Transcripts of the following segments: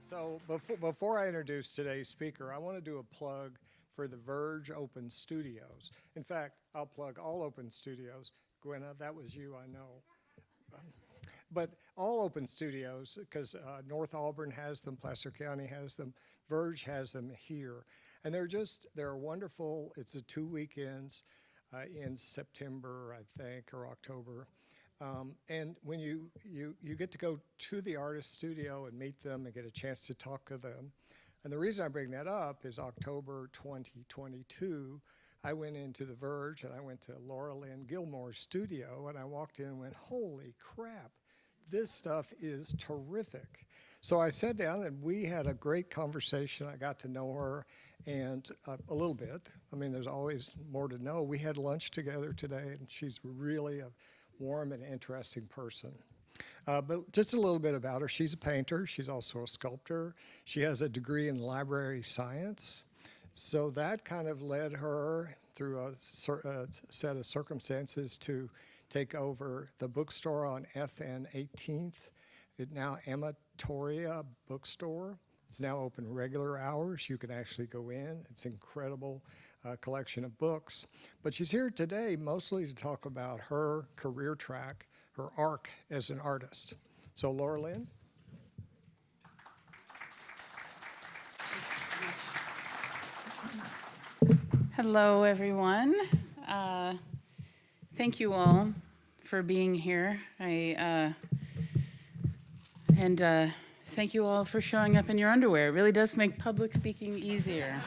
So before I introduce today's speaker, I want to do a plug for the Verge Open Studios. In fact, I'll plug all open studios. Gwenna, that was you, I know. But all open studios, because North Auburn has them, Placer County has them, Verge has them here. And they're wonderful. It's the 2 weekends in September, I think, or October. And when you get to go to the artist studio and meet them and get a chance to talk to them. And the reason I bring that up is October 2022, I went into the Verge and I went to Laurelin Gilmore's studio and I walked in and went, holy crap, this stuff is terrific. So I sat down and we had a great conversation. I got to know her and a little bit. I mean, there's always more to know. We had lunch together today and she's really a warm and interesting person. But just a little bit about her. She's a painter. She's also a sculptor. She has a degree in library science. So that kind of led her through a set of circumstances to take over the bookstore on FN 18th. It's now Amatoria Bookstore. It's now open regular hours. You can actually go in. It's an incredible collection of books. But she's here today mostly to talk about her career track, her arc as an artist. So Laurelin. Hello, everyone. Thank you all for being here. Thank you all for showing up in your underwear. It really does make public speaking easier.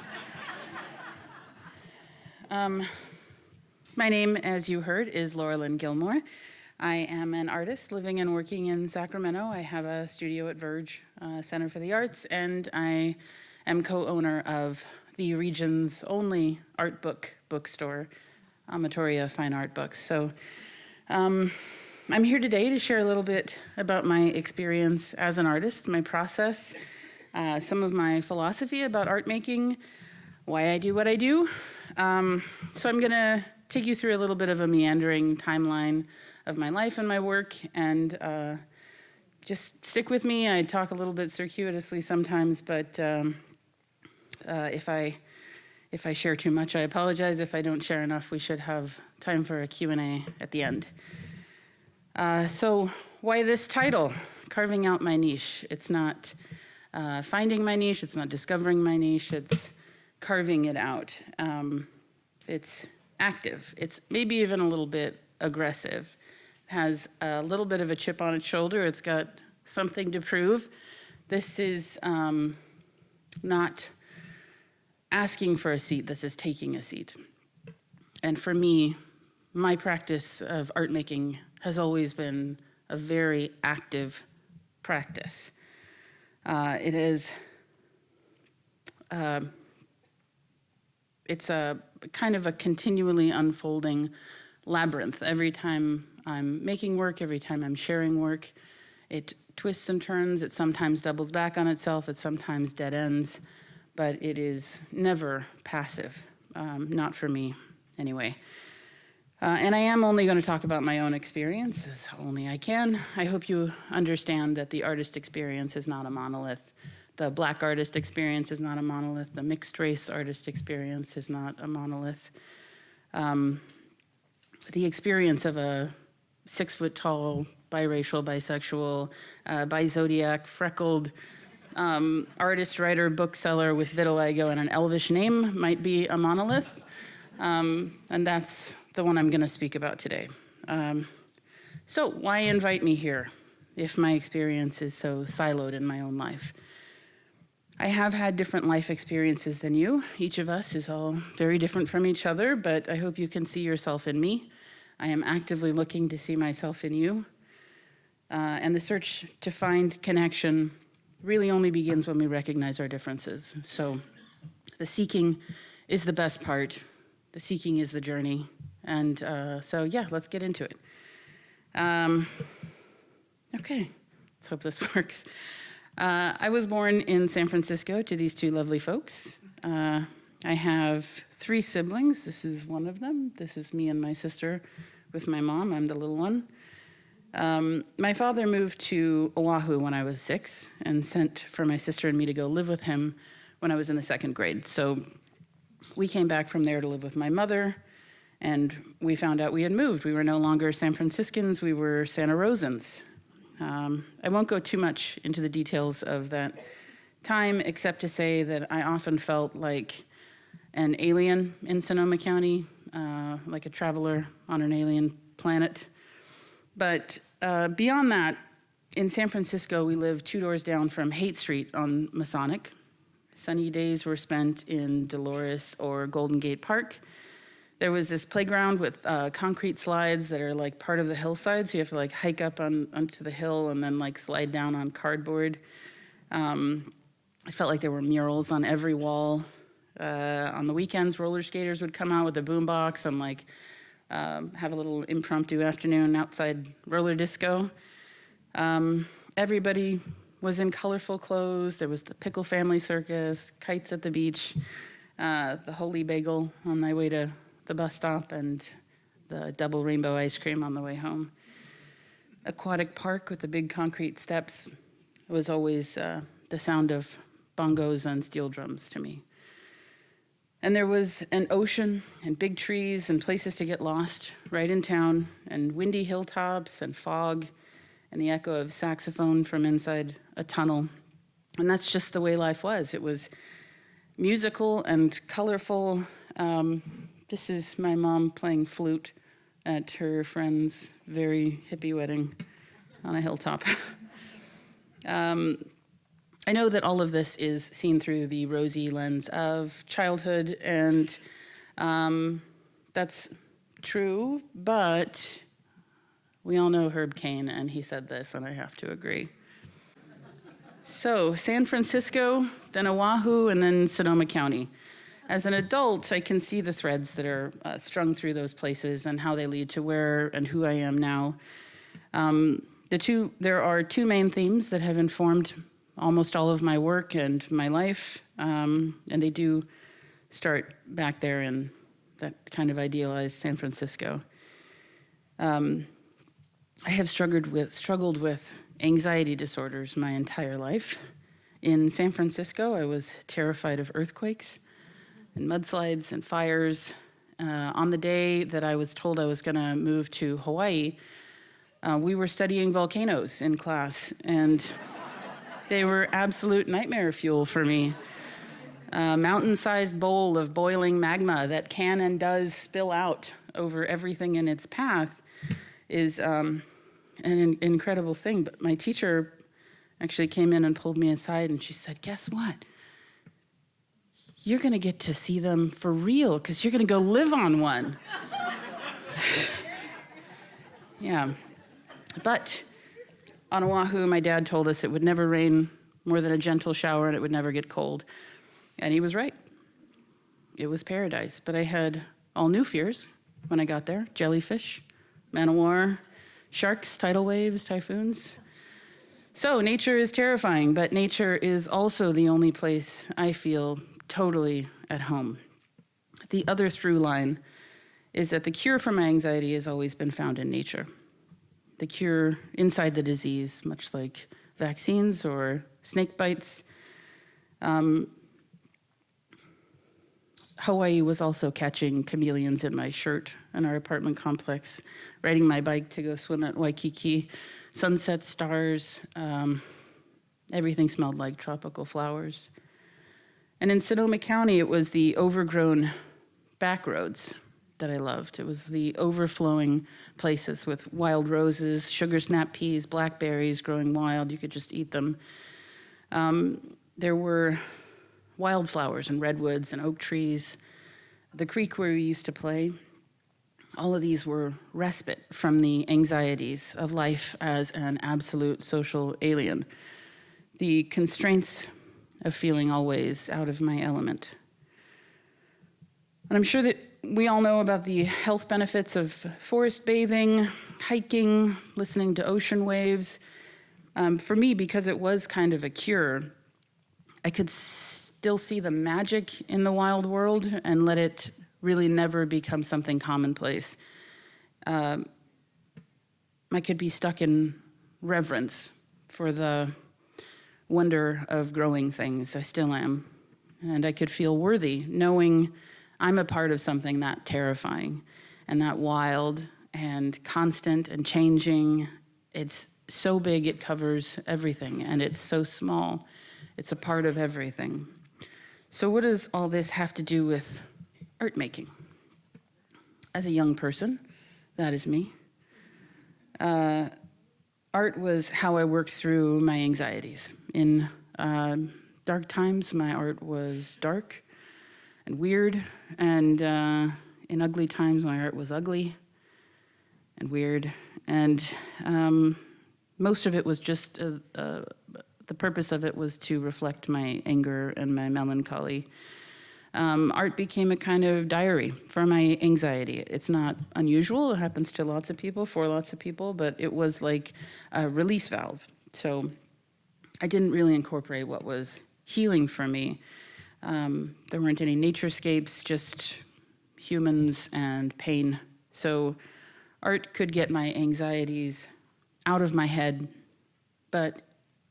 My name, as you heard, is Laurelin Gilmore. I am an artist living and working in Sacramento. I have a studio at Verge Center for the Arts, and I am co-owner of the region's only art bookstore, Amatoria Fine Art Books. So I'm here today to share a little bit about my experience as an artist, my process, some of my philosophy about art making, why I do what I do. So I'm gonna take you through a little bit of a meandering timeline of my life and my work, and just stick with me. I talk a little bit circuitously sometimes, but if I share too much, I apologize. If I don't share enough, we should have time for a Q&A at the end. So why this title, Carving Out My Niche? It's not finding my niche, it's not discovering my niche, it's carving it out. It's active, it's maybe even a little bit aggressive, has a little bit of a chip on its shoulder, it's got something to prove. This is not asking for a seat, this is taking a seat. And for me, my practice of art making has always been a very active practice. It is, it's a kind of a continually unfolding labyrinth. Every time I'm making work, every time I'm sharing work, it twists and turns, it sometimes doubles back on itself, it sometimes dead ends, but it is never passive, not for me anyway. And I am only going to talk about my own experience, as only I can. I hope you understand that the artist experience is not a monolith. The Black artist experience is not a monolith. The mixed race artist experience is not a monolith. The experience of a 6-foot-tall, biracial, bisexual, bi-zodiac, freckled artist, writer, bookseller with vitiligo and an elvish name might be a monolith. And that's the one I'm going to speak about today. So why invite me here if my experience is so siloed in my own life? I have had different life experiences than you. Each of us is all very different from each other, but I hope you can see yourself in me. I am actively looking to see myself in you. And the search to find connection really only begins when we recognize our differences. So the seeking is the best part. The seeking is the journey. And so yeah, let's get into it. Okay, let's hope this works. I was born in San Francisco to these two lovely folks. I have 3 siblings. This is one of them. This is me and my sister with my mom. I'm the little one. My father moved to Oahu when I was 6 and sent for my sister and me to go live with him when I was in the 2nd grade. So we came back from there to live with my mother, and we found out we had moved. We were no longer San Franciscans, we were Santa Rosans. I won't go too much into the details of that time, except to say that I often felt like an alien in Sonoma County, like a traveler on an alien planet. But beyond that, in San Francisco, we lived 2 doors down from Haight Street on Masonic. Sunny days were spent in Dolores or Golden Gate Park. There was this playground with concrete slides that are like part of the hillside, so you have to like hike up onto the hill and then like slide down on cardboard. I felt like there were murals on every wall. On the weekends, roller skaters would come out with a boombox and like have a little impromptu afternoon outside roller disco. Everybody was in colorful clothes. There was the Pickle Family Circus, kites at the beach, the Holy Bagel on my way to the bus stop, and the double rainbow ice cream on the way home. Aquatic park with the big concrete steps was always the sound of bongos and steel drums to me. And there was an ocean and big trees and places to get lost right in town, and windy hilltops and fog and the echo of saxophone from inside a tunnel. And that's just the way life was. It was musical and colorful. This is my mom playing flute at her friend's very hippie wedding on a hilltop. I know that all of this is seen through the rosy lens of childhood, and that's true, but we all know Herb Caen, and he said this, and I have to agree. So, San Francisco, then Oahu, and then Sonoma County. As an adult, I can see the threads that are strung through those places and how they lead to where and who I am now. There are 2 main themes that have informed almost all of my work and my life, and they do start back there in that kind of idealized San Francisco. I have struggled with anxiety disorders my entire life. In San Francisco, I was terrified of earthquakes and mudslides and fires. On the day that I was told I was going to move to Hawaii, we were studying volcanoes in class, and they were absolute nightmare fuel for me. A mountain-sized bowl of boiling magma that can and does spill out over everything in its path is an incredible thing. But my teacher actually came in and pulled me aside, and she said, "Guess what? You're going to get to see them for real because you're going to go live on one." Yeah. But on Oahu, my dad told us it would never rain more than a gentle shower and it would never get cold. And he was right. It was paradise. But I had all new fears when I got there: jellyfish, man-o-war, sharks, tidal waves, typhoons. So nature is terrifying, but nature is also the only place I feel totally at home. The other through line is that the cure for my anxiety has always been found in nature. The cure inside the disease, much like vaccines or snake bites. Hawaii was also catching chameleons in my shirt in our apartment complex, riding my bike to go swim at Waikiki, sunset stars, everything smelled like tropical flowers. And in Sonoma County, it was the overgrown back roads that I loved. It was the overflowing places with wild roses, sugar snap peas, blackberries growing wild. You could just eat them. There were wildflowers and redwoods and oak trees. The creek where we used to play. All of these were respite from the anxieties of life as an absolute social alien. The constraints of feeling always out of my element. And I'm sure that we all know about the health benefits of forest bathing, hiking, listening to ocean waves. For me, because it was kind of a cure, I could still see the magic in the wild world and let it really never become something commonplace. I could be stuck in reverence for the wonder of growing things. I still am. And I could feel worthy knowing I'm a part of something that terrifying and that wild and constant and changing. It's so big it covers everything, and it's so small it's a part of everything. So what does all this have to do with art making? As a young person, that is me, art was how I worked through my anxieties. In dark times, my art was dark and weird, and in ugly times, my art was ugly and weird, and most of it was just, the purpose of it was to reflect my anger and my melancholy. Art became a kind of diary for my anxiety. It's not unusual, it happens to lots of people, for lots of people, but it was like a release valve. So I didn't really incorporate what was healing for me. There weren't any naturescapes, just humans and pain. So art could get my anxieties out of my head, but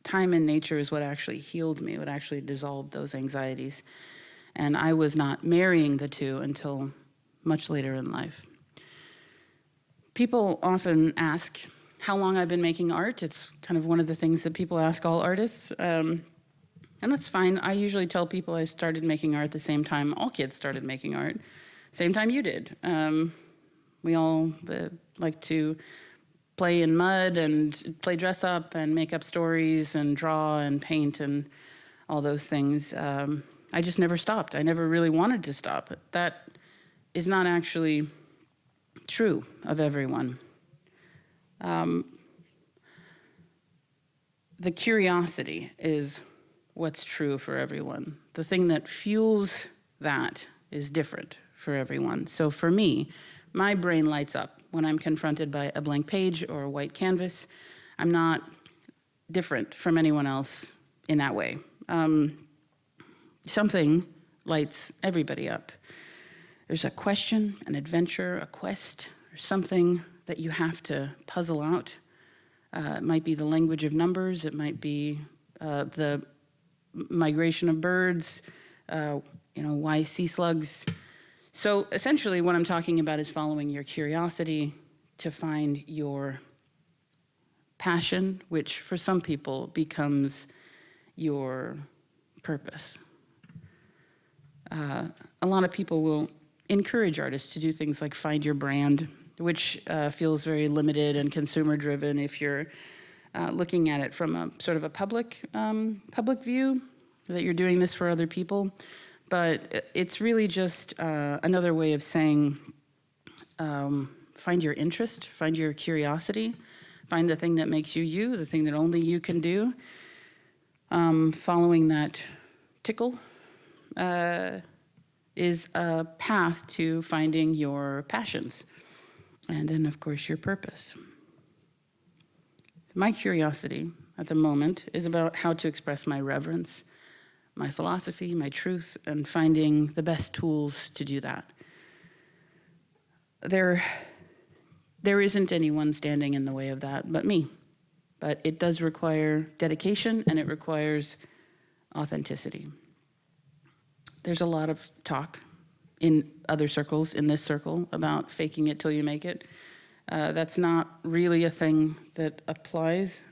time in nature is what actually healed me, what actually dissolved those anxieties. And I was not marrying the two until much later in life. People often ask how long I've been making art. It's kind of one of the things that people ask all artists. And that's fine. I usually tell people I started making art the same time all kids started making art, same time you did. We all like to play in mud and play dress up and make up stories and draw and paint and all those things. I just never stopped. I never really wanted to stop. That is not actually true of everyone. The curiosity is what's true for everyone. The thing that fuels that is different for everyone. So for me, my brain lights up when I'm confronted by a blank page or a white canvas. I'm not different from anyone else in that way. Something lights everybody up. There's a question, an adventure, a quest, or something that you have to puzzle out. It might be the language of numbers. It might be the migration of birds, why sea slugs. So essentially what I'm talking about is following your curiosity to find your passion, which for some people becomes your purpose. A lot of people will encourage artists to do things like find your brand, which feels very limited and consumer-driven if you're looking at it from a sort of a public view, that you're doing this for other people. But it's really just another way of saying, find your interest, find your curiosity, find the thing that makes you you, the thing that only you can do. Following that tickle is a path to finding your passions. And then, of course, your purpose. My curiosity at the moment is about how to express my reverence, my philosophy, my truth, and finding the best tools to do that. There isn't anyone standing in the way of that but me. But it does require dedication, and it requires authenticity. There's a lot of talk in other circles, in this circle, about faking it till you make it. That's not really a thing that applies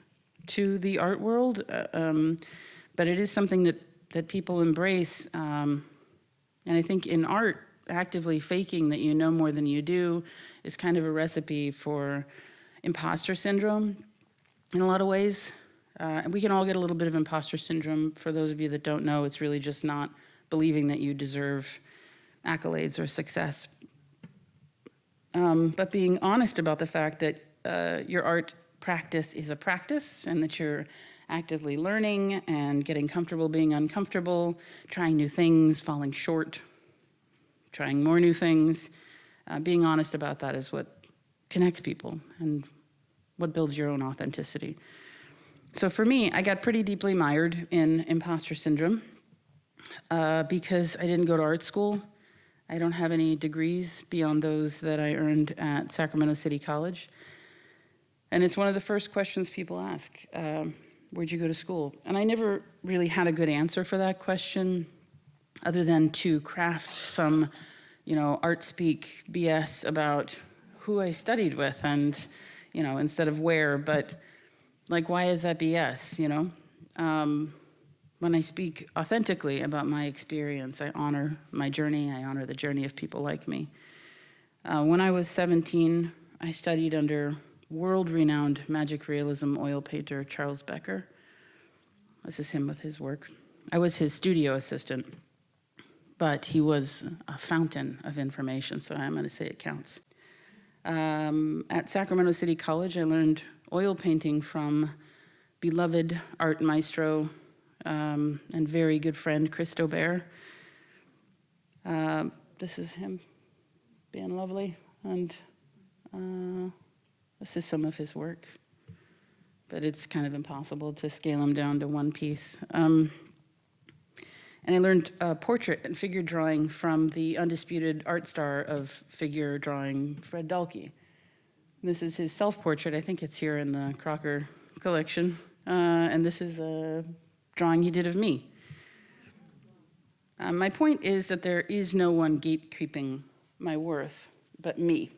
to the art world, but it is something that people embrace. And I think in art, actively faking that you know more than you do is kind of a recipe for imposter syndrome in a lot of ways. And we can all get a little bit of imposter syndrome. For those of you that don't know, it's really just not believing that you deserve accolades or success. But being honest about the fact that your art practice is a practice and that you're actively learning and getting comfortable being uncomfortable, trying new things, falling short, trying more new things. Being honest about that is what connects people and what builds your own authenticity. So for me, I got pretty deeply mired in imposter syndrome because I didn't go to art school. I don't have any degrees beyond those that I earned at Sacramento City College. And it's one of the first questions people ask, where'd you go to school? And I never really had a good answer for that question, other than to craft some, art speak BS about who I studied with and, instead of where, but like, why is that BS, When I speak authentically about my experience, I honor my journey, I honor the journey of people like me. When I was 17, I studied under world-renowned magic realism oil painter Charles Becker. This is him with his work. I was his studio assistant, but he was a fountain of information, so I'm going to say it counts. At Sacramento City College, I learned oil painting from beloved art maestro and very good friend, Christo Bear. This is him being lovely, and this is some of his work, but it's kind of impossible to scale him down to one piece. And I learned portrait and figure drawing from the undisputed art star of figure drawing, Fred Dalkey. This is his self-portrait. I think it's here in the Crocker collection. And this is a drawing he did of me. My point is that there is no one gatekeeping my worth but me.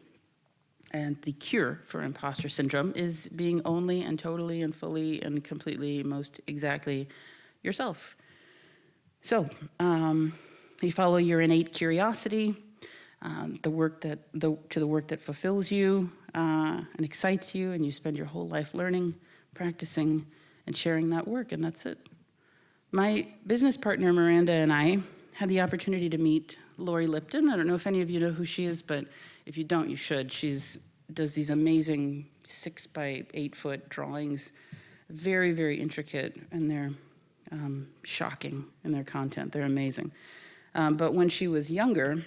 And the cure for imposter syndrome is being only and totally and fully and completely, most exactly yourself. So, you follow your innate curiosity, to the work that fulfills you and excites you, and you spend your whole life learning, practicing, and sharing that work, and that's it. My business partner, Miranda, and I had the opportunity to meet Lori Lipton. I don't know if any of you know who she is, but if you don't, you should. Does these amazing 6 by 8 foot drawings, very, very intricate, and they're shocking in their content. They're amazing. But when she was younger,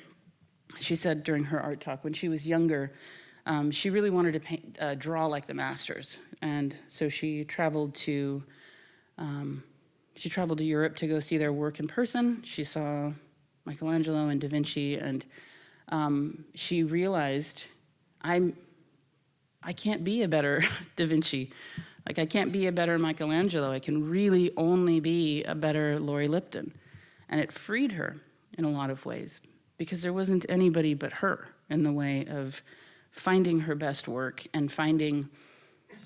she said during her art talk, when she was younger, she really wanted to draw like the masters. And so she traveled to Europe to go see their work in person. She saw Michelangelo and Da Vinci, and she realized, I can't be a better Da Vinci. Like, I can't be a better Michelangelo. I can really only be a better Lori Lipton. And it freed her in a lot of ways, because there wasn't anybody but her in the way of finding her best work and finding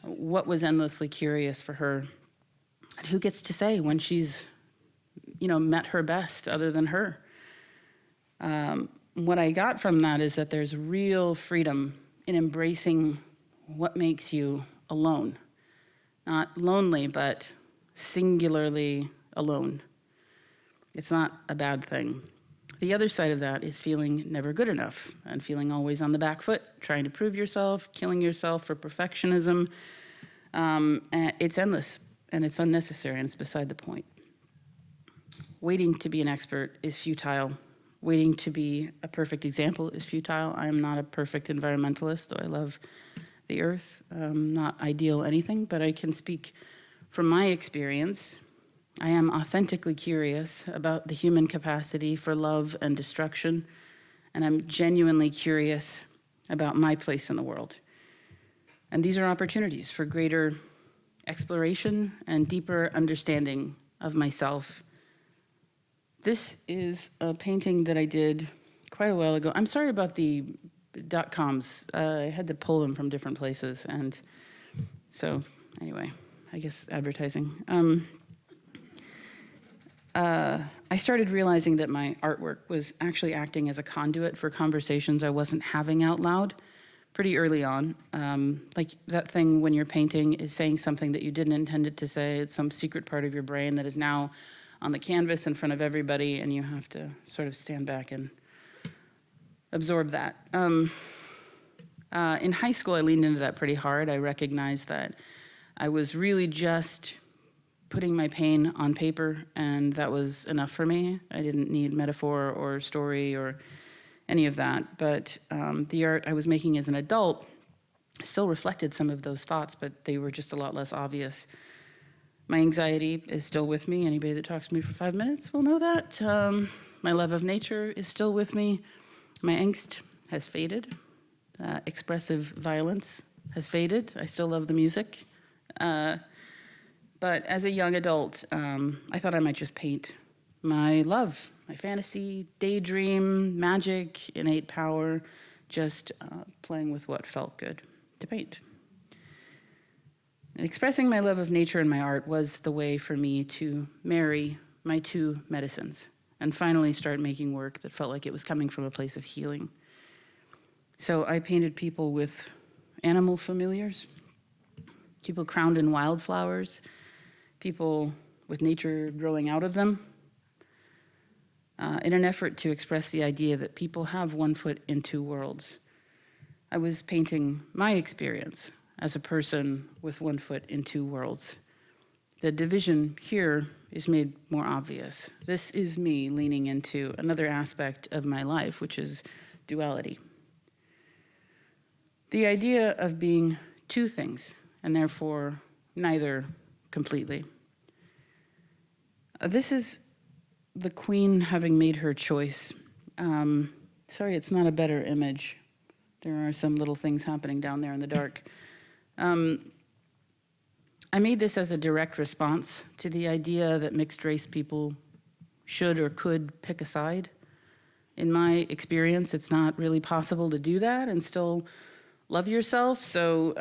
what was endlessly curious for her. And who gets to say when she's, met her best other than her? What I got from that is that there's real freedom in embracing what makes you alone. Not lonely, but singularly alone. It's not a bad thing. The other side of that is feeling never good enough and feeling always on the back foot, trying to prove yourself, killing yourself for perfectionism. And it's endless, and it's unnecessary, and it's beside the point. Waiting to be an expert is futile. Waiting to be a perfect example is futile. I am not a perfect environmentalist, though I love the earth. Not ideal anything, but I can speak from my experience. I am authentically curious about the human capacity for love and destruction, and I'm genuinely curious about my place in the world. And these are opportunities for greater exploration and deeper understanding of myself. This is a painting that I did quite a while ago. I'm sorry about the .coms. I had to pull them from different places, and so anyway, I guess advertising. I started realizing that my artwork was actually acting as a conduit for conversations I wasn't having out loud pretty early on. Like that thing when you're painting is saying something that you didn't intend it to say. It's some secret part of your brain that is now on the canvas in front of everybody, and you have to sort of stand back and absorb that. In high school, I leaned into that pretty hard. I recognized that I was really just putting my pain on paper, and that was enough for me. I didn't need metaphor or story or any of that. But the art I was making as an adult still reflected some of those thoughts, but they were just a lot less obvious. My anxiety is still with me. Anybody that talks to me for 5 minutes will know that. My love of nature is still with me. My angst has faded. Expressive violence has faded. I still love the music. But as a young adult, I thought I might just paint my love, my fantasy, daydream, magic, innate power, just playing with what felt good to paint. And expressing my love of nature in my art was the way for me to marry my two medicines and finally start making work that felt like it was coming from a place of healing. So I painted people with animal familiars, people crowned in wildflowers, people with nature growing out of them, in an effort to express the idea that people have one foot in two worlds. I was painting my experience as a person with one foot in two worlds. The division here is made more obvious. This is me leaning into another aspect of my life, which is duality. The idea of being two things, and therefore neither completely. This is the queen having made her choice. Sorry, it's not a better image. There are some little things happening down there in the dark. I made this as a direct response to the idea that mixed race people should or could pick a side. In my experience, it's not really possible to do that and still love yourself. So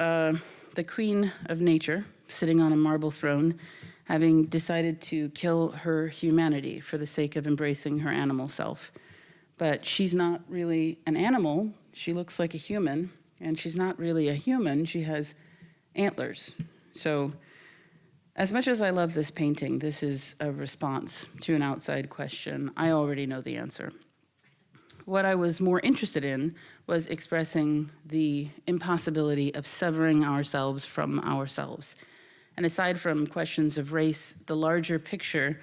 the queen of nature, sitting on a marble throne, having decided to kill her humanity for the sake of embracing her animal self. But she's not really an animal. She looks like a human, and she's not really a human. She has antlers. So as much as I love this painting, this is a response to an outside question. I already know the answer. What I was more interested in was expressing the impossibility of severing ourselves from ourselves. And aside from questions of race, the larger picture,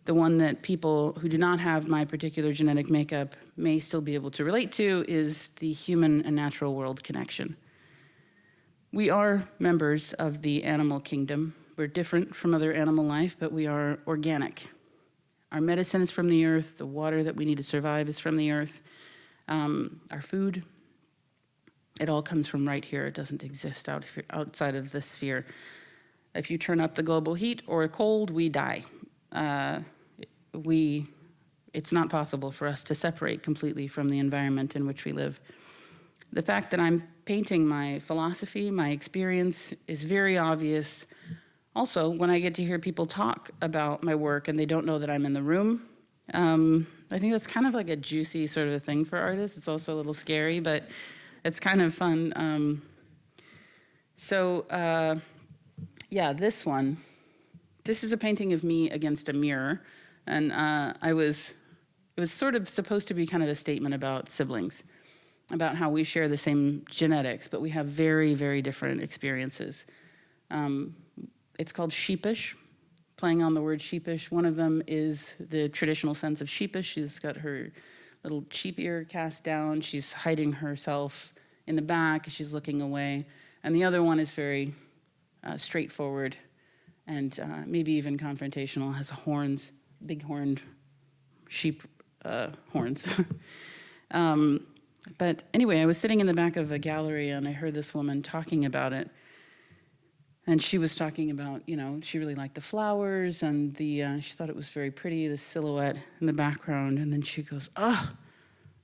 the one that people who do not have my particular genetic makeup may still be able to relate to, is the human and natural world connection. We are members of the animal kingdom. We're different from other animal life, but we are organic. Our medicine is from the earth. The water that we need to survive is from the earth. Our food, it all comes from right here. It doesn't exist outside of this sphere. If you turn up the global heat or cold, we die. It's not possible for us to separate completely from the environment in which we live. The fact that I'm painting my philosophy, my experience, is very obvious. Also, when I get to hear people talk about my work and they don't know that I'm in the room, I think that's kind of like a juicy sort of a thing for artists. It's also a little scary, but it's kind of fun. Yeah, this one. This is a painting of me against a mirror, and it was sort of supposed to be kind of a statement about siblings, about how we share the same genetics, but we have very, very different experiences. It's called sheepish, playing on the word sheepish. One of them is the traditional sense of sheepish. She's got her little sheep ear cast down. She's hiding herself in the back. She's looking away. And the other one is very straightforward and maybe even confrontational, has horns, big horned sheep horns. But anyway, I was sitting in the back of a gallery and I heard this woman talking about it. And she was talking about, she really liked the flowers and she thought it was very pretty, the silhouette in the background. And then she goes, "Oh,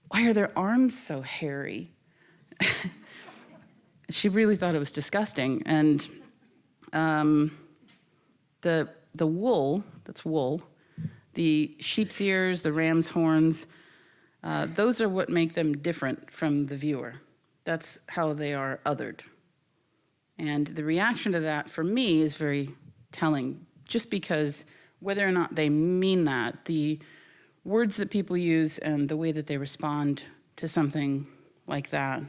why are their arms so hairy?" She really thought it was disgusting. And the wool, that's wool, the sheep's ears, the ram's horns, those are what make them different from the viewer. That's how they are othered. And the reaction to that, for me, is very telling, just because whether or not they mean that, the words that people use and the way that they respond to something like that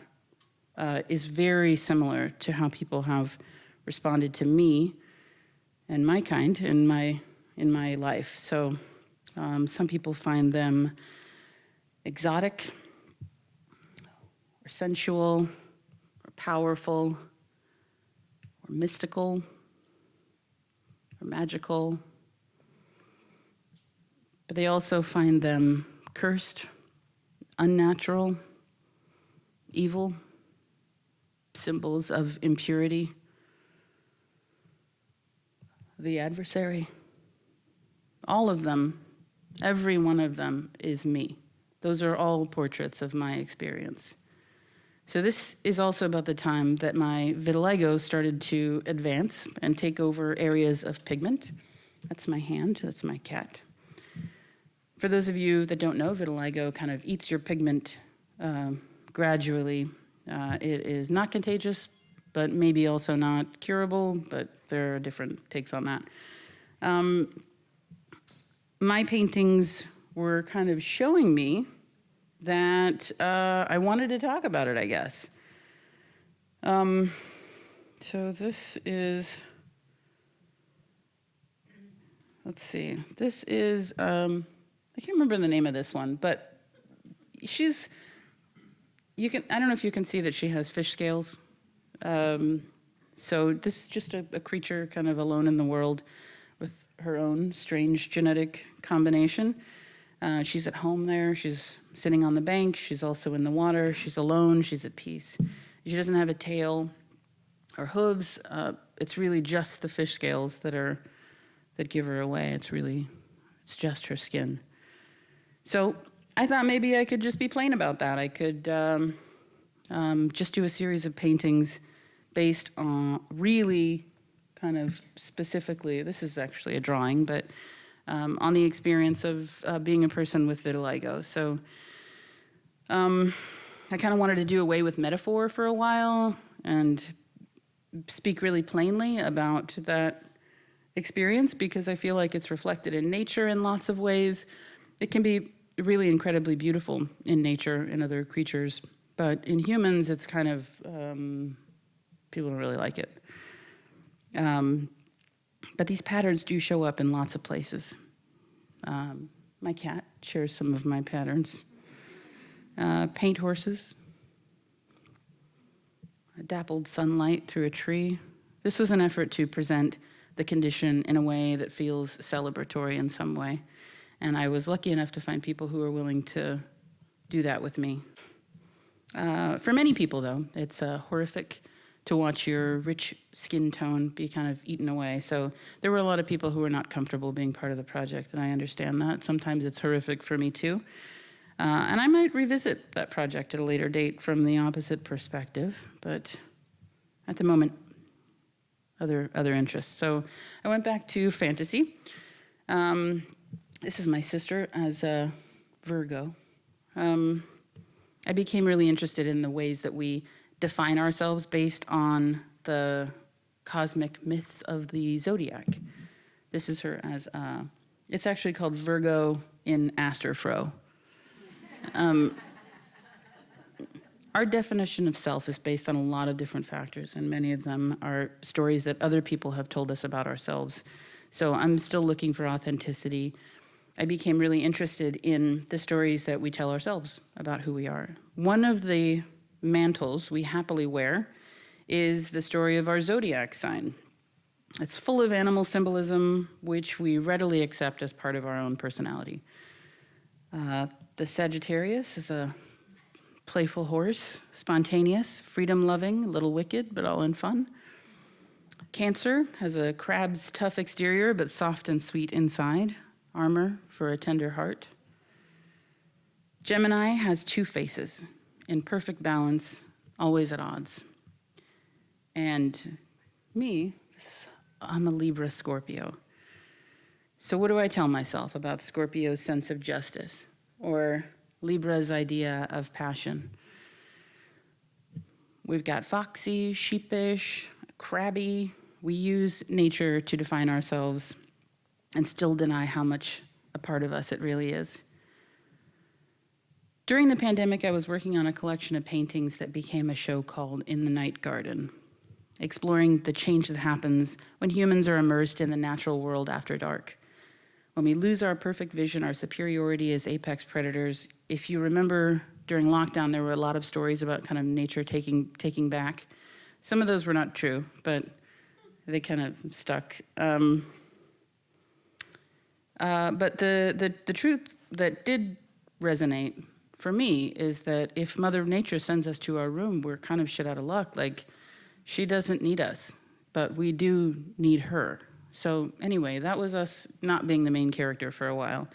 is very similar to how people have responded to me and my kind in my life. So some people find them exotic or sensual or powerful or mystical or magical, but they also find them cursed, unnatural, evil, symbols of impurity, the adversary. All of them, every one of them is me. Those are all portraits of my experience. So this is also about the time that my vitiligo started to advance and take over areas of pigment. That's my hand, that's my cat. For those of you that don't know, vitiligo kind of eats your pigment gradually. It is not contagious, but maybe also not curable, but there are different takes on that. My paintings were kind of showing me that I wanted to talk about it, I guess. So this is, let's see, this is, I can't remember the name of this one, but she's, I don't know if you can see that she has fish scales. So this is just a creature kind of alone in the world with her own strange genetic combination. She's at home there, she's sitting on the bank, she's also in the water, she's alone, she's at peace. She doesn't have a tail or hooves. It's really just the fish scales that give her away. It's just her skin. So I thought maybe I could just be plain about that. I could just do a series of paintings based on really kind of specifically, this is actually a drawing, but on the experience of being a person with vitiligo. So I kind of wanted to do away with metaphor for a while and speak really plainly about that experience, because I feel like it's reflected in nature in lots of ways. It can be really incredibly beautiful in nature, in other creatures, but in humans, it's kind of, people don't really like it. But these patterns do show up in lots of places. My cat shares some of my patterns. Paint horses, dappled sunlight through a tree. This was an effort to present the condition in a way that feels celebratory in some way. And I was lucky enough to find people who were willing to do that with me. For many people, though, it's horrific to watch your rich skin tone be kind of eaten away. So there were a lot of people who were not comfortable being part of the project, and I understand that. Sometimes it's horrific for me, too. And I might revisit that project at a later date from the opposite perspective, but at the moment, other interests. So I went back to fantasy. This is my sister as a Virgo. I became really interested in the ways that we define ourselves based on the cosmic myths of the zodiac. This is her as, it's actually called Virgo in Asterfro. Our definition of self is based on a lot of different factors, and many of them are stories that other people have told us about ourselves. So I'm still looking for authenticity. I became really interested in the stories that we tell ourselves about who we are. One of the mantles we happily wear is the story of our zodiac sign. It's full of animal symbolism, which we readily accept as part of our own personality. The Sagittarius is a playful horse, spontaneous, freedom-loving, a little wicked, but all in fun. Cancer has a crab's tough exterior, but soft and sweet inside, armor for a tender heart. Gemini has two faces, in perfect balance, always at odds. And me, I'm a Libra Scorpio. So what do I tell myself about Scorpio's sense of justice, or Libra's idea of passion? We've got foxy, sheepish, crabby. We use nature to define ourselves and still deny how much a part of us it really is. During the pandemic, I was working on a collection of paintings that became a show called In the Night Garden, exploring the change that happens when humans are immersed in the natural world after dark. When we lose our perfect vision, our superiority as apex predators. If you remember, during lockdown, there were a lot of stories about kind of nature taking back. Some of those were not true, but they kind of stuck. But the truth that did resonate for me is that if Mother Nature sends us to our room, we're kind of shit out of luck. Like, she doesn't need us, but we do need her. So anyway, that was us not being the main character for a while.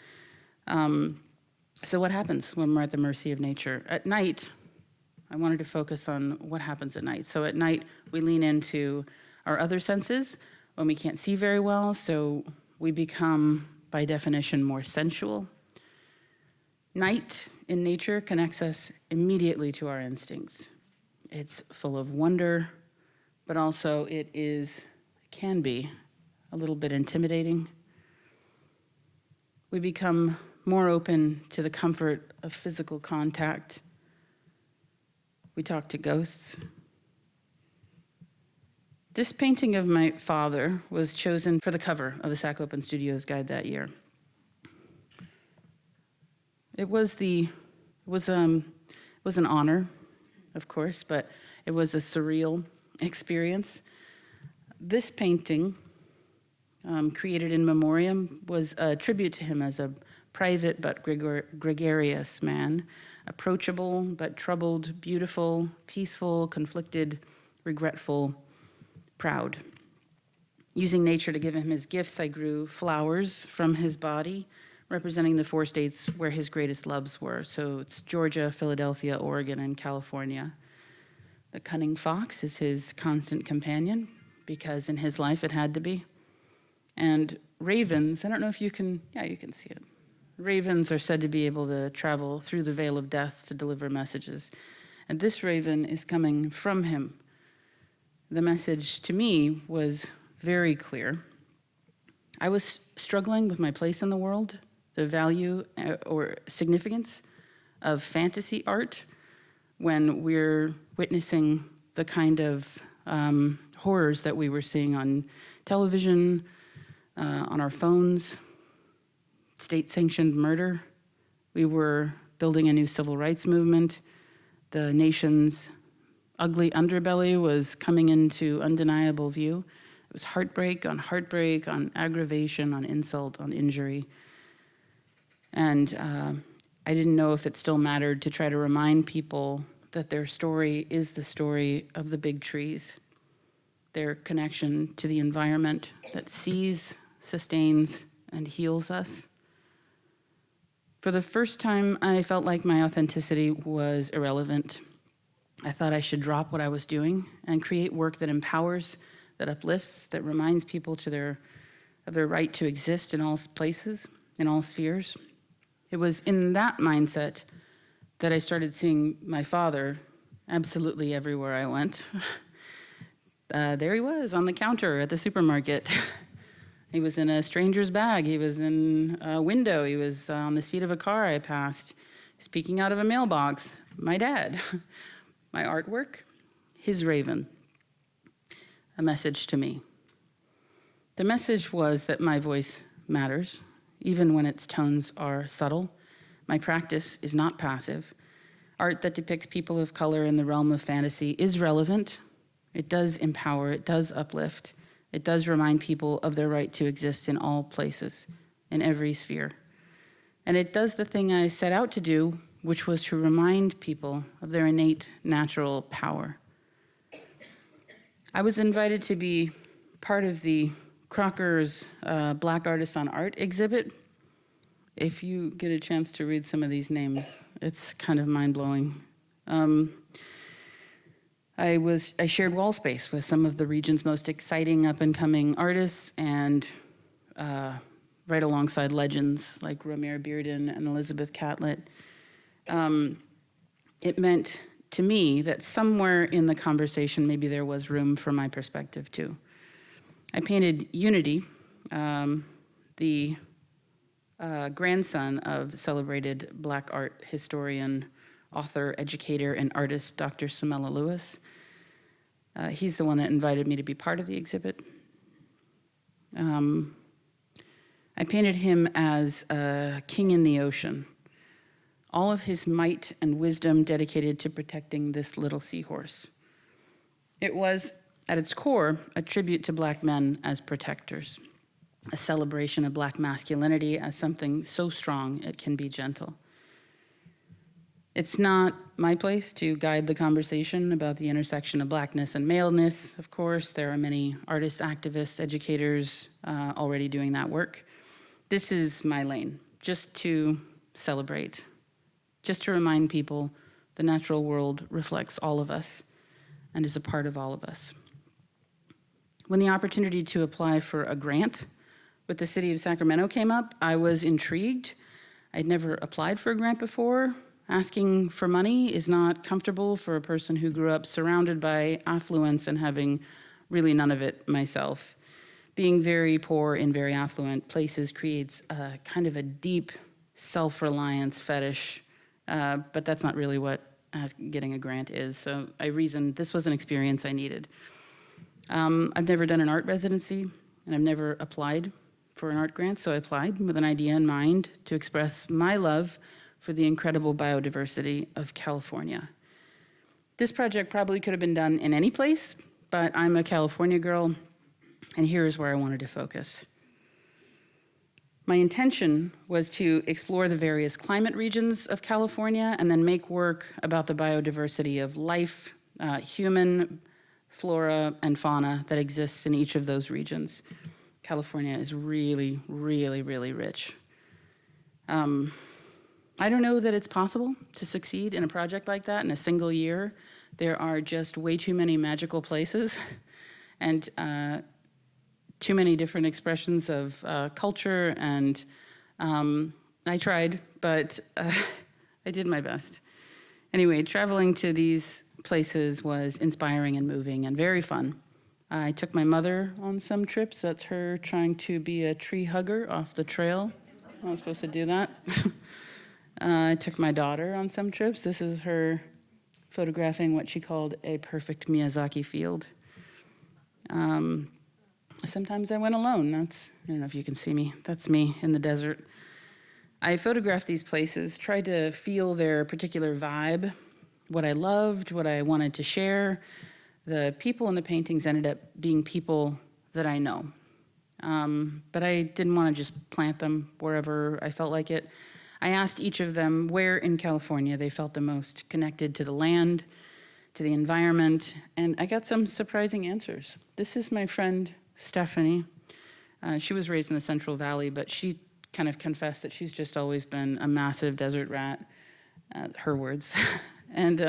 So what happens when we're at the mercy of nature? At night, I wanted to focus on what happens at night. So at night, we lean into our other senses when we can't see very well, so we become, by definition, more sensual. Night in nature connects us immediately to our instincts. It's full of wonder, but also can be a little bit intimidating. We become more open to the comfort of physical contact. We talk to ghosts. This painting of my father was chosen for the cover of the Sac Open Studios guide that year. It was an honor, of course, but it was a surreal experience. This painting, created in memoriam, was a tribute to him as a private but gregarious man, approachable but troubled, beautiful, peaceful, conflicted, regretful, proud. Using nature to give him his gifts, I grew flowers from his body, representing the 4 states where his greatest loves were. So it's Georgia, Philadelphia, Oregon, and California. The cunning fox is his constant companion, because in his life it had to be. And ravens, I don't know if you can see it. Ravens are said to be able to travel through the veil of death to deliver messages. And this raven is coming from him. The message to me was very clear. I was struggling with my place in the world, the value or significance of fantasy art when we're witnessing the kind of horrors that we were seeing on television, on our phones, state-sanctioned murder. We were building a new civil rights movement. The nation's ugly underbelly was coming into undeniable view. It was heartbreak, on aggravation, on insult, on injury. And I didn't know if it still mattered to try to remind people that their story is the story of the big trees, their connection to the environment that sees, sustains, and heals us. For the first time, I felt like my authenticity was irrelevant. I thought I should drop what I was doing and create work that empowers, that uplifts, that reminds people of their right to exist in all places, in all spheres. It was in that mindset that I started seeing my father absolutely everywhere I went. There he was on the counter at the supermarket. He was in a stranger's bag. He was in a window. He was on the seat of a car I passed, speaking out of a mailbox. My dad. My artwork, his raven. A message to me. The message was that my voice matters, even when its tones are subtle. My practice is not passive. Art that depicts people of color in the realm of fantasy is relevant. It does empower, it does uplift. It does remind people of their right to exist in all places, in every sphere. And it does the thing I set out to do, which was to remind people of their innate natural power. I was invited to be part of the Crocker's Black Artists on Art exhibit. If you get a chance to read some of these names, it's kind of mind-blowing. I shared wall space with some of the region's most exciting up-and-coming artists, and right alongside legends like Romare Bearden and Elizabeth Catlett. It meant to me that somewhere in the conversation, maybe there was room for my perspective too. I painted Unity, the grandson of celebrated Black art historian, author, educator, and artist, Dr. Samela Lewis. He's the one that invited me to be part of the exhibit. I painted him as a king in the ocean, all of his might and wisdom dedicated to protecting this little seahorse. It was, at its core, a tribute to Black men as protectors, a celebration of Black masculinity as something so strong it can be gentle. It's not my place to guide the conversation about the intersection of Blackness and maleness, of course. There are many artists, activists, educators already doing that work. This is my lane, just to celebrate, just to remind people the natural world reflects all of us and is a part of all of us. When the opportunity to apply for a grant with the city of Sacramento came up, I was intrigued. I'd never applied for a grant before. Asking for money is not comfortable for a person who grew up surrounded by affluence and having really none of it myself. Being very poor in very affluent places creates a kind of a deep self-reliance fetish, but that's not really what getting a grant is. So I reasoned this was an experience I needed. I've never done an art residency, and I've never applied for an art grant, so I applied with an idea in mind to express my love for the incredible biodiversity of California. This project probably could have been done in any place, but I'm a California girl, and here's where I wanted to focus. My intention was to explore the various climate regions of California and then make work about the biodiversity of life, human flora and fauna that exists in each of those regions. California is really, really, really rich. I don't know that it's possible to succeed in a project like that in a single year. There are just way too many magical places and too many different expressions of culture, and I tried, but I did my best. Anyway, traveling to these places was inspiring and moving and very fun. I took my mother on some trips. That's her trying to be a tree hugger off the trail. I'm not supposed to do that. I took my daughter on some trips. This is her photographing what she called a perfect Miyazaki field. Sometimes I went alone. I don't know if you can see me. That's me in the desert. I photographed these places, tried to feel their particular vibe, what I loved, what I wanted to share. The people in the paintings ended up being people that I know. But I didn't want to just plant them wherever I felt like it. I asked each of them where in California they felt the most connected to the land, to the environment, and I got some surprising answers. This is my friend Stephanie. She was raised in the Central Valley, but she kind of confessed that she's just always been a massive desert rat, her words. And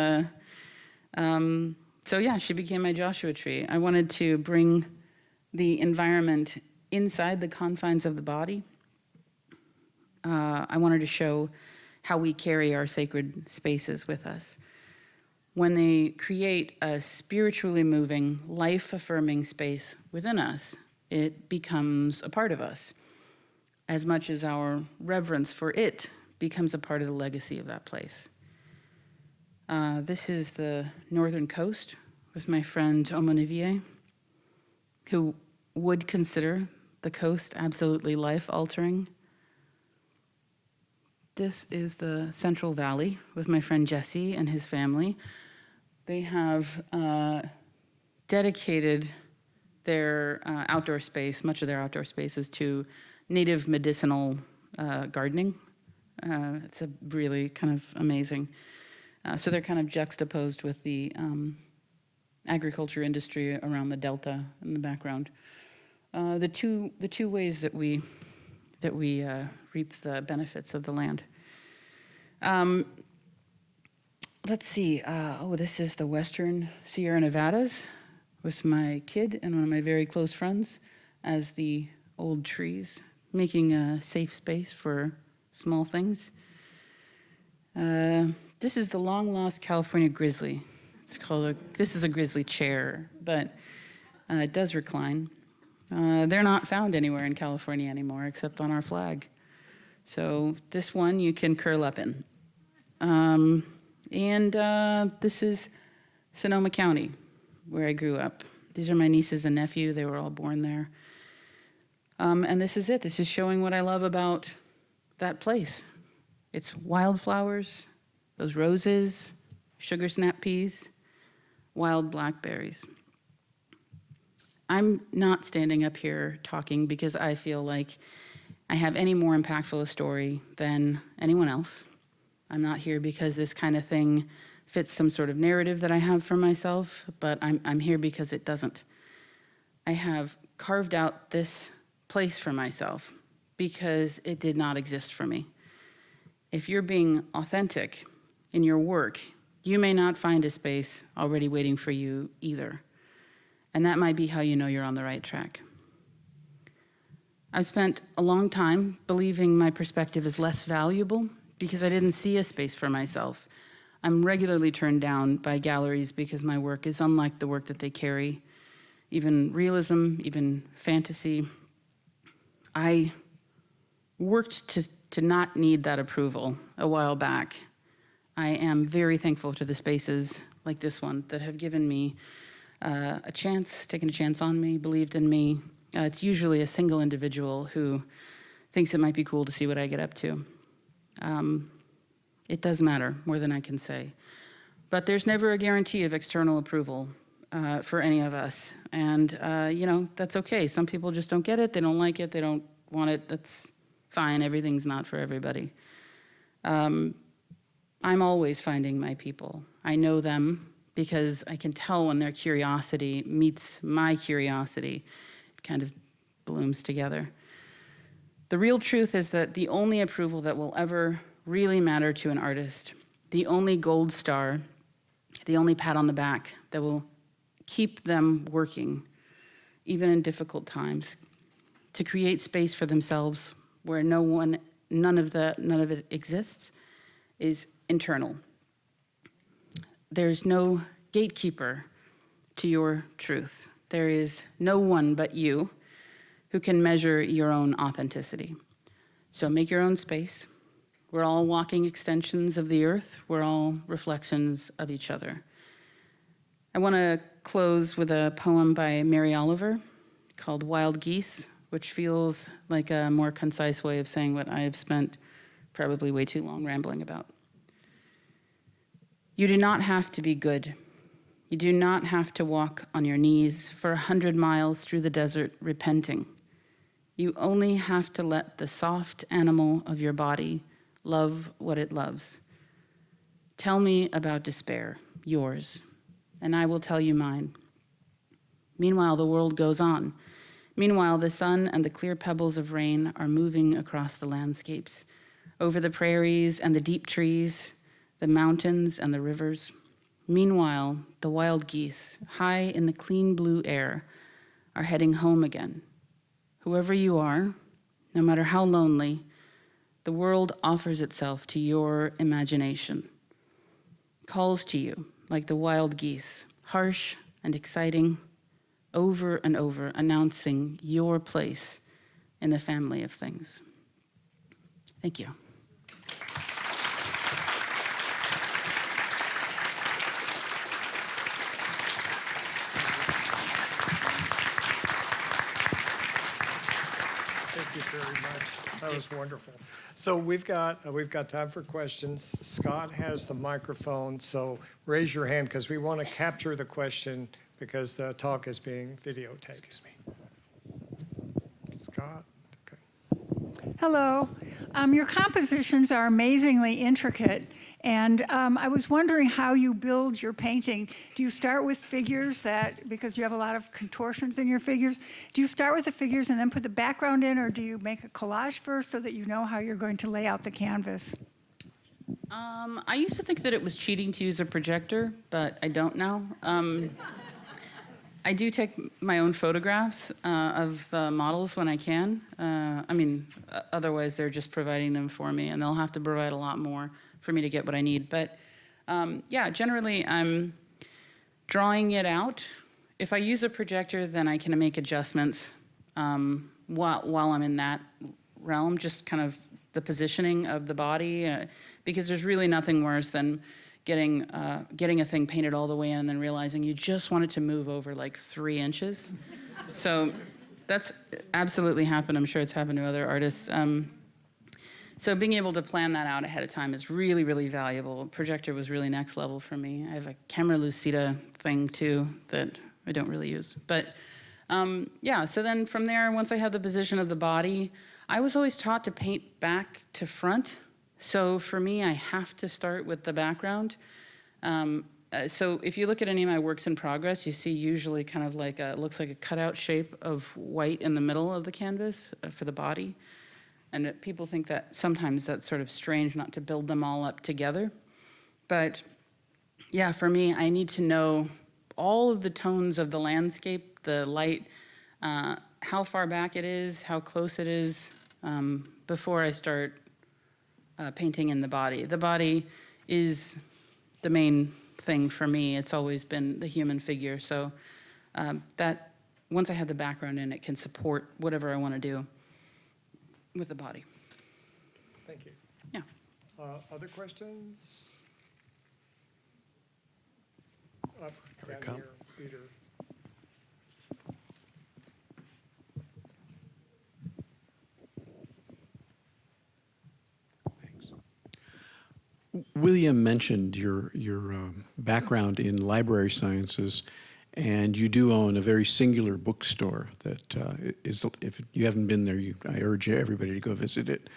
so yeah, she became my Joshua tree. I wanted to bring the environment inside the confines of the body. I wanted to show how we carry our sacred spaces with us. When they create a spiritually moving, life-affirming space within us, it becomes a part of us, as much as our reverence for it becomes a part of the legacy of that place. This is the northern coast with my friend Omonivier, who would consider the coast absolutely life-altering. This is the Central Valley with my friend Jesse and his family. They have dedicated their outdoor space, much of their outdoor spaces, to native medicinal gardening. It's a really kind of amazing. So they're kind of juxtaposed with the agriculture industry around the Delta in the background. The two ways that we reap the benefits of the land. Let's see. This is the Western Sierra Nevadas with my kid and one of my very close friends as the old trees, making a safe space for small things. This is the long-lost California grizzly. This is a grizzly chair, but it does recline. They're not found anywhere in California anymore except on our flag. So this one you can curl up in. This is Sonoma County, where I grew up. These are my nieces and nephew. They were all born there. And this is it. This is showing what I love about that place. It's wildflowers, those roses, sugar snap peas, wild blackberries. I'm not standing up here talking because I feel like I have any more impactful a story than anyone else. I'm not here because this kind of thing fits some sort of narrative that I have for myself, but I'm here because it doesn't. I have carved out this place for myself because it did not exist for me. If you're being authentic in your work, you may not find a space already waiting for you either. And that might be how you know you're on the right track. I've spent a long time believing my perspective is less valuable because I didn't see a space for myself. I'm regularly turned down by galleries because my work is unlike the work that they carry, even realism, even fantasy. I worked to not need that approval a while back. I am very thankful to the spaces like this one that have given me a chance, taken a chance on me, believed in me. It's usually a single individual who thinks it might be cool to see what I get up to. It does matter more than I can say. But there's never a guarantee of external approval for any of us. And, that's okay. Some people just don't get it. They don't like it. They don't want it. That's fine. Everything's not for everybody. I'm always finding my people. I know them because I can tell when their curiosity meets my curiosity. It kind of blooms together. The real truth is that the only approval that will ever really matter to an artist, the only gold star, the only pat on the back that will keep them working, even in difficult times, to create space for themselves where none of it exists, is internal. There's no gatekeeper to your truth. There is no one but you who can measure your own authenticity. So make your own space. We're all walking extensions of the earth. We're all reflections of each other. I want to close with a poem by Mary Oliver called Wild Geese, which feels like a more concise way of saying what I have spent probably way too long rambling about. You do not have to be good. You do not have to walk on your knees for 100 miles through the desert repenting. You only have to let the soft animal of your body love what it loves. Tell me about despair, yours, and I will tell you mine. Meanwhile, the world goes on. Meanwhile, the sun and the clear pebbles of rain are moving across the landscapes, over the prairies and the deep trees, the mountains and the rivers. Meanwhile, the wild geese, high in the clean blue air, are heading home again. Whoever you are, no matter how lonely, the world offers itself to your imagination, calls to you like the wild geese, harsh and exciting, over and over, announcing your place in the family of things. Thank you. Thank you very much. That was wonderful. So we've got time for questions. Scott has the microphone, so raise your hand because we want to capture the question because the talk is being videotaped. Excuse me. Scott. Okay. Hello. Your compositions are amazingly intricate, and I was wondering how you build your painting. Do you start with figures because you have a lot of contortions in your figures, do you start with the figures and then put the background in, or do you make a collage first so that you know how you're going to lay out the canvas? I used to think that it was cheating to use a projector, but I don't now. I do take my own photographs of the models when I can. Otherwise they're just providing them for me, and they'll have to provide a lot more for me to get what I need. But generally I'm drawing it out. If I use a projector, then I can make adjustments while I'm in that realm, just kind of the positioning of the body, because there's really nothing worse than getting a thing painted all the way in and then realizing you just want it to move over like 3 inches. So that's absolutely happened. I'm sure it's happened to other artists. So being able to plan that out ahead of time is really, really valuable. Projector was really next level for me. I have a camera lucida thing too that I don't really use. But so then from there, once I had the position of the body, I was always taught to paint back to front So for me, I have to start with the background. So if you look at any of my works in progress, you see usually kind of like looks like a cutout shape of white in the middle of the canvas for the body. And people think that sometimes that's sort of strange not to build them all up together. But yeah, for me, I need to know all of the tones of the landscape, the light, how far back it is, how close it is, before I start painting in the body. The body is the main thing for me. It's always been the human figure. So that once I have the background in, it can support whatever I want to do with the body. Thank you. Yeah. Other questions? Up we down come. here, Peter. Thanks. William mentioned your background in library sciences, and you do own a very singular bookstore that is, if you haven't been there, I urge everybody to go visit it.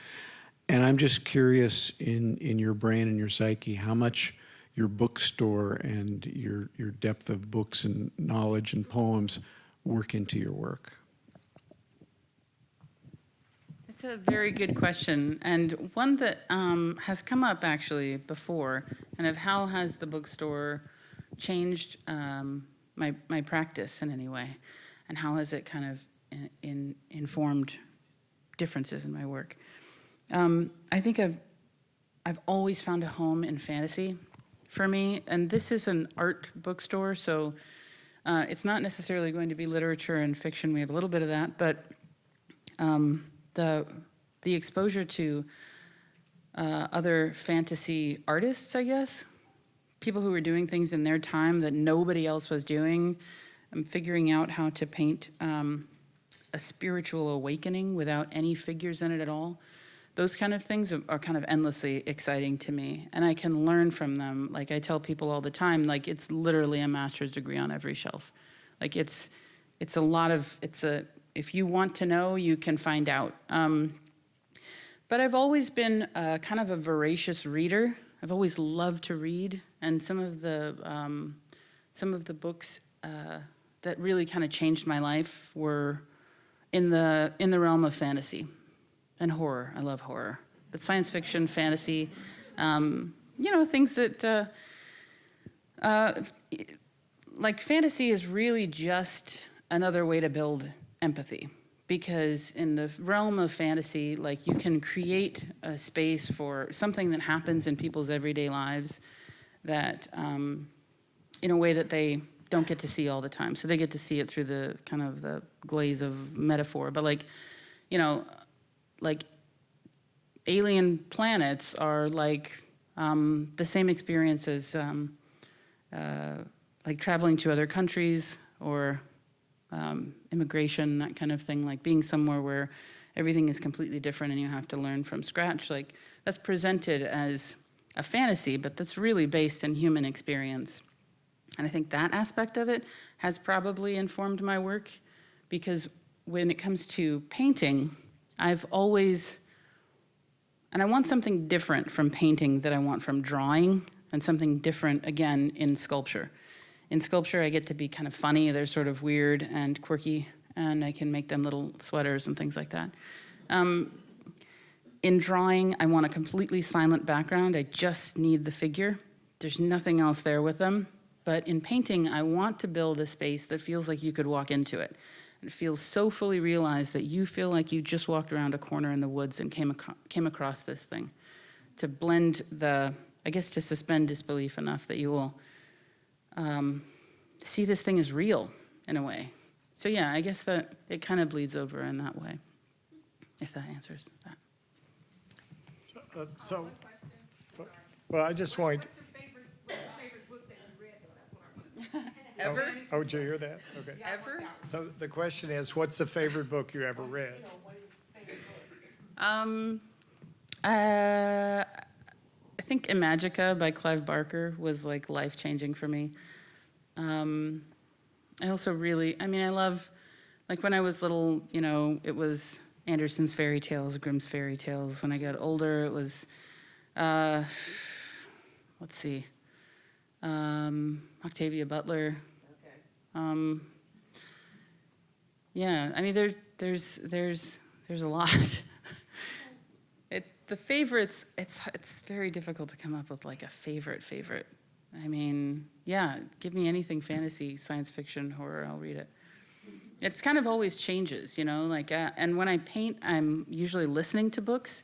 And I'm just curious, in your brain and your psyche, how much your bookstore and your depth of books and knowledge and poems work into your work. It's a very good question, and one that has come up actually before, and of how has the bookstore changed my practice in any way, and how has it kind of informed differences in my work. I think I've always found a home in fantasy for me, and this is an art bookstore, so it's not necessarily going to be literature and fiction. We have a little bit of that, but the exposure to other fantasy artists, I guess, people who were doing things in their time that nobody else was doing. I'm figuring out how to paint a spiritual awakening without any figures in it at all. Those kind of things are kind of endlessly exciting to me, and I can learn from them. Like I tell people all the time, like it's literally a master's degree on every shelf. Like it's a lot of, if you want to know, you can find out. But I've always been kind of a voracious reader. I've always loved to read, and some of the books that really kind of changed my life were in the realm of fantasy and horror. I love horror, but science fiction, fantasy, things that like fantasy is really just another way to build empathy. Because in the realm of fantasy, like you can create a space for something that happens in people's everyday lives that, in a way that they don't get to see all the time. So they get to see it through the kind of the glaze of metaphor. But like alien planets are like the same experience as like traveling to other countries or immigration, that kind of thing, like being somewhere where everything is completely different and you have to learn from scratch. Like that's presented as a fantasy, but that's really based in human experience. And I think that aspect of it has probably informed my work, because when it comes to painting, I've always, and I want something different from painting that I want from drawing, and something different again in sculpture. In sculpture, I get to be kind of funny. They're sort of weird and quirky, and I can make them little sweaters and things like that. In drawing, I want a completely silent background. I just need the figure. There's nothing else there with them. But in painting, I want to build a space that feels like you could walk into it. It feels so fully realized that you feel like you just walked around a corner in the woods and came across this thing. To blend to suspend disbelief enough that you will see this thing as real in a way. So yeah, I guess that it kind of bleeds over in that way, if that answers that. Well, I just want, What's your favorite book that you read, though? That's what I want. Ever? oh, did you hear that? Okay. Ever? So the question is, what's the favorite book you ever read? I think Imagica by Clive Barker was like life-changing for me. I also I love, like when I was little, it was Andersen's fairy tales, Grimm's fairy tales. When I got older, it was Let's see. Octavia Butler. Yeah, I mean, there's a lot. The favorites, it's very difficult to come up with like a favorite. I mean, yeah, give me anything fantasy, science fiction, horror, I'll read it. It's kind of always changes, you know, like, and when I paint, I'm usually listening to books.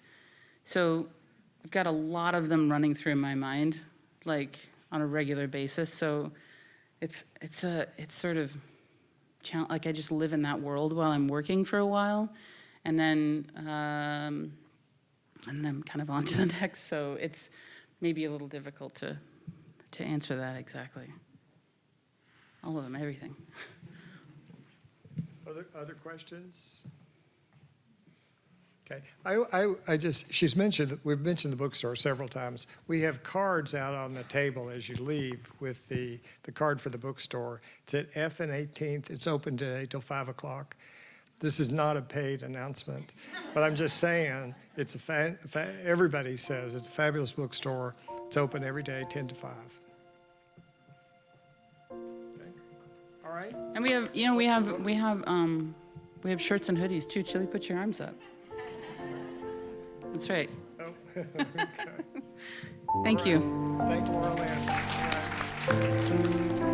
So I've got a lot of them running through my mind, like on a regular basis. So it's sort of, like I just live in that world while I'm working for a while. And then I'm kind of on to the next. So it's maybe a little difficult to answer that exactly. All of them, everything. Other questions? Okay, we've mentioned the bookstore several times. We have cards out on the table as you leave with the card for the bookstore. It's at F and 18th. It's open today till 5 o'clock. This is not a paid announcement, but I'm just saying, it's everybody says it's a fabulous bookstore. It's open every day, 10 to 5. Okay. All right. And we have, you know, we have shirts and hoodies too. Chili, put your arms up. That's right. Oh, okay. Thank you. Thank you, Laurelin. All right.